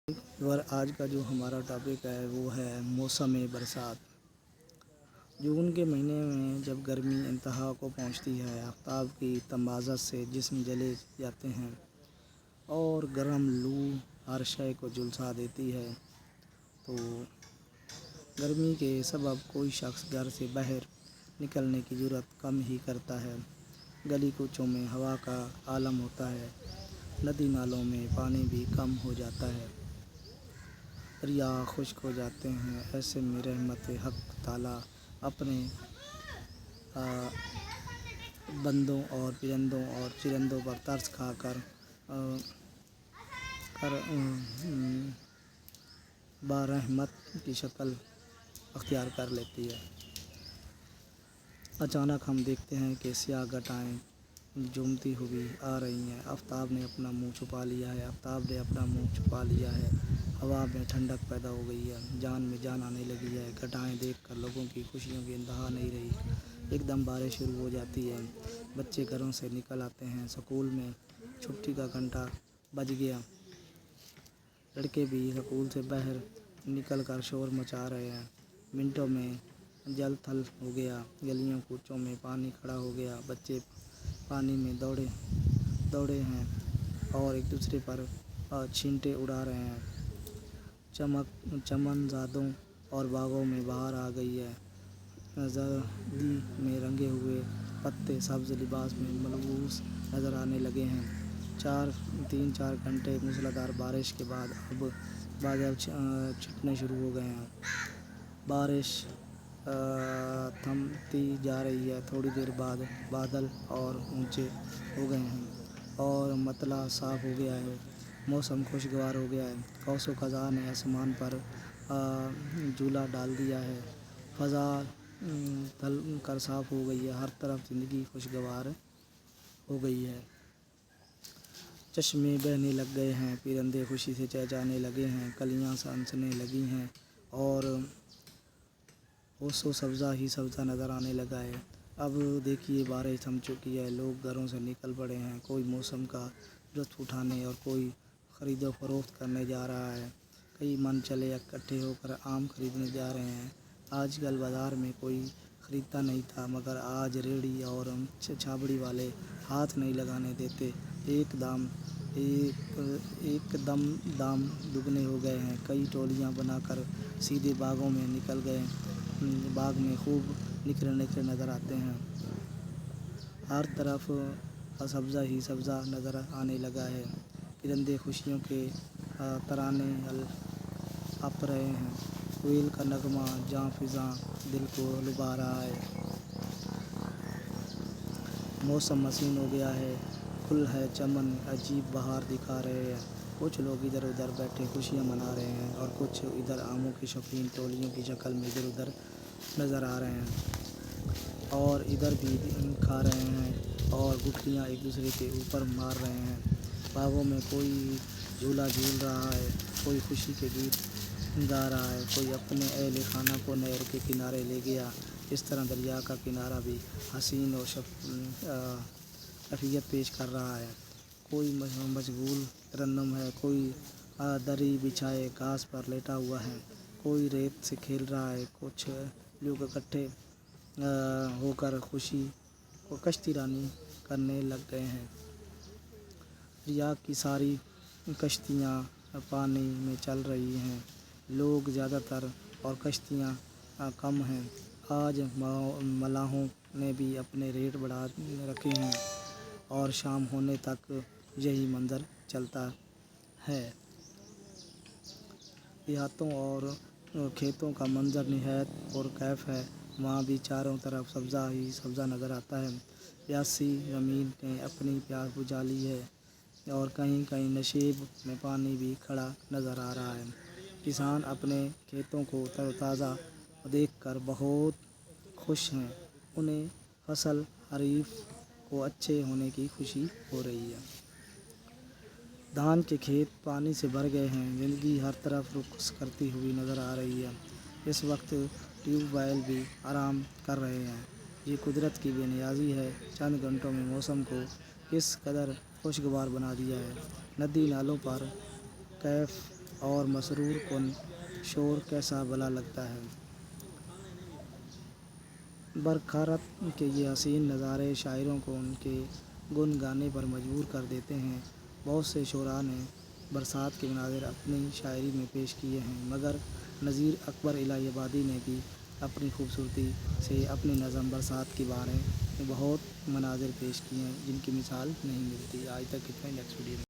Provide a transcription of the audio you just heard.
اور آج کا جو ہمارا ٹاپک ہے وہ ہے موسم برسات۔ جون کے مہینے میں جب گرمی انتہا کو پہنچتی ہے، آفتاب کی تمازت سے جسم جلے جاتے ہیں اور گرم لو ہر شے کو جھلسا دیتی ہے، تو گرمی کے سبب کوئی شخص گھر سے باہر نکلنے کی جرأت کم ہی کرتا ہے۔ گلی کوچوں میں ہوا کا عالم ہوتا ہے، ندی نالوں میں پانی بھی کم ہو جاتا ہے، دریا خشک ہو جاتے ہیں۔ ایسے میں رحمت حق تعالیٰ اپنے بندوں اور چرندوں پر ترس کھا کر برحمت کی شکل اختیار کر لیتی ہے۔ اچانک ہم دیکھتے ہیں کہ سیاہ گھٹائیں جھومتی ہوئی آ رہی ہیں۔ آفتاب نے اپنا منہ چھپا لیا ہے، ہوا میں ٹھنڈک پیدا ہو گئی ہے، جان میں جان آنے لگی ہے۔ گھٹائیں دیکھ کر لوگوں کی خوشیوں کی انتہا نہیں رہی۔ ایک دم بارش شروع ہو جاتی ہے، بچے گھروں سے نکل آتے ہیں، اسکول میں چھٹی کا گھنٹہ بج گیا۔ لڑکے بھی اسکول سے باہر نکل کر شور مچا رہے ہیں۔ منٹوں میں جل تھل ہو گیا، گلیوں کوچوں میں پانی کھڑا ہو گیا، بچے پانی میں دوڑے ہیں اور ایک دوسرے پر چھینٹے اڑا رہے ہیں۔ چمن زادوں اور باغوں میں بہار آ گئی ہے، زردی میں رنگے ہوئے پتے سبز لباس میں ملبوس نظر آنے لگے ہیں۔ 3-4 گھنٹے موسلادھار بارش کے بعد اب بادل چھٹنے شروع ہو گئے ہیں۔ بارش تھمتی جا رہی ہے، تھوڑی دیر بعد بادل اور اونچے ہو گئے ہیں اور مطلع صاف ہو گیا ہے، موسم خوشگوار ہو گیا ہے۔ قوس قزح نے آسمان پر جھولا ڈال دیا ہے، فضا کھل کر صاف ہو گئی ہے، ہر طرف زندگی خوشگوار ہو گئی ہے۔ چشمے بہنے لگ گئے ہیں، پرندے خوشی سے چہچہانے لگے ہیں، کلیاں ہنسنے لگی ہیں اور سبزہ ہی سبزہ نظر آنے لگا ہے۔ اب دیکھیے بارش تھم چکی ہے، لوگ گھروں سے نکل پڑے ہیں، کوئی موسم کا لطف اٹھانے اور کوئی خرید و فروخت کرنے جا رہا ہے۔ کئی من چلے اکٹھے ہو کر آم خریدنے جا رہے ہیں۔ آج کل بازار میں کوئی خریدتا نہیں تھا، مگر آج ریہڑی اور چھابڑی والے ہاتھ نہیں لگانے دیتے۔ ایک دم دام دگنے ہو گئے ہیں، کئی ٹولیاں بنا کر سیدھے باغوں میں نکل گئے، باغ میں خوب نکھرے نظر آتے ہیں، ہر طرف سبزہ ہی سبزہ نظر آنے لگا ہے، پرندے خوشیوں کے ترانے اپ رہے ہیں، کوئل کا نغمہ جاں فضاں دل کو لبھا رہا ہے۔ موسم حسین ہو گیا ہے، پھول ہے چمن عجیب بہار دکھا رہے ہیں۔ کچھ لوگ ادھر ادھر بیٹھے خوشیاں منا رہے ہیں اور کچھ ادھر آموں کے شوقین ٹولیوں کی شکل میں ادھر ادھر نظر آ رہے ہیں اور ادھر بھی کھا رہے ہیں اور گٹھلیاں ایک دوسرے کے اوپر مار رہے ہیں۔ باغوں میں کوئی جھولا جھول رہا ہے، کوئی خوشی کے گیت گا رہا ہے، کوئی اپنے اہل خانہ کو نہر کے کنارے لے گیا۔ اس طرح دریا کا کنارہ بھی حسین و شفیت پیش کر رہا ہے، کوئی مشغول ترنم ہے، کوئی دری بچھائے گھاس پر لیٹا ہوا ہے، کوئی ریت سے کھیل رہا ہے۔ کچھ لوگ اکٹھے ہو کر خوشی کو کشتی رانی کرنے لگ گئے ہیں۔ دریا کی ساری کشتیاں پانی میں چل رہی ہیں، لوگ زیادہ تر اور کشتیاں کم ہیں۔ آج ملاحوں نے بھی اپنے ریٹ بڑھا رکھے ہیں اور شام ہونے تک یہی منظر چلتا ہے۔ دیہاتوں اور کھیتوں کا منظر نہایت پرکیف ہے، وہاں بھی چاروں طرف سبزہ ہی سبزہ نظر آتا ہے۔ پیاسی زمین نے اپنی پیاس بجھا لی ہے اور کہیں کہیں نشیب میں پانی بھی کھڑا نظر آ رہا ہے۔ کسان اپنے کھیتوں کو تر و تازہ دیکھ کر بہت خوش ہیں، انہیں فصل خریف کو اچھے ہونے کی خوشی ہو رہی ہے۔ دھان کے کھیت پانی سے بھر گئے ہیں، زندگی ہر طرف رقص کرتی ہوئی نظر آ رہی ہے۔ اس وقت ٹیوب ویل بھی آرام کر رہے ہیں۔ یہ قدرت کی بے نیازی ہے، چند گھنٹوں میں موسم کو کس قدر خوشگوار بنا دیا ہے۔ ندی نالوں پر کیف اور مسرور کن شور کیسا بھلا لگتا ہے۔ برکھارت کے یہ حسین نظارے شاعروں کو ان کے گن گانے پر مجبور کر دیتے ہیں۔ بہت سے شعراء نے برسات کے مناظر اپنی شاعری میں پیش کیے ہیں، مگر نظیر اکبر الہ آبادی نے بھی اپنی خوبصورتی سے اپنی نظم برسات کی بہاریں میں بہت مناظر پیش کیے ہیں جن کی مثال نہیں ملتی۔ آج تک اتنا ہی، نیکسٹ ویڈیو میں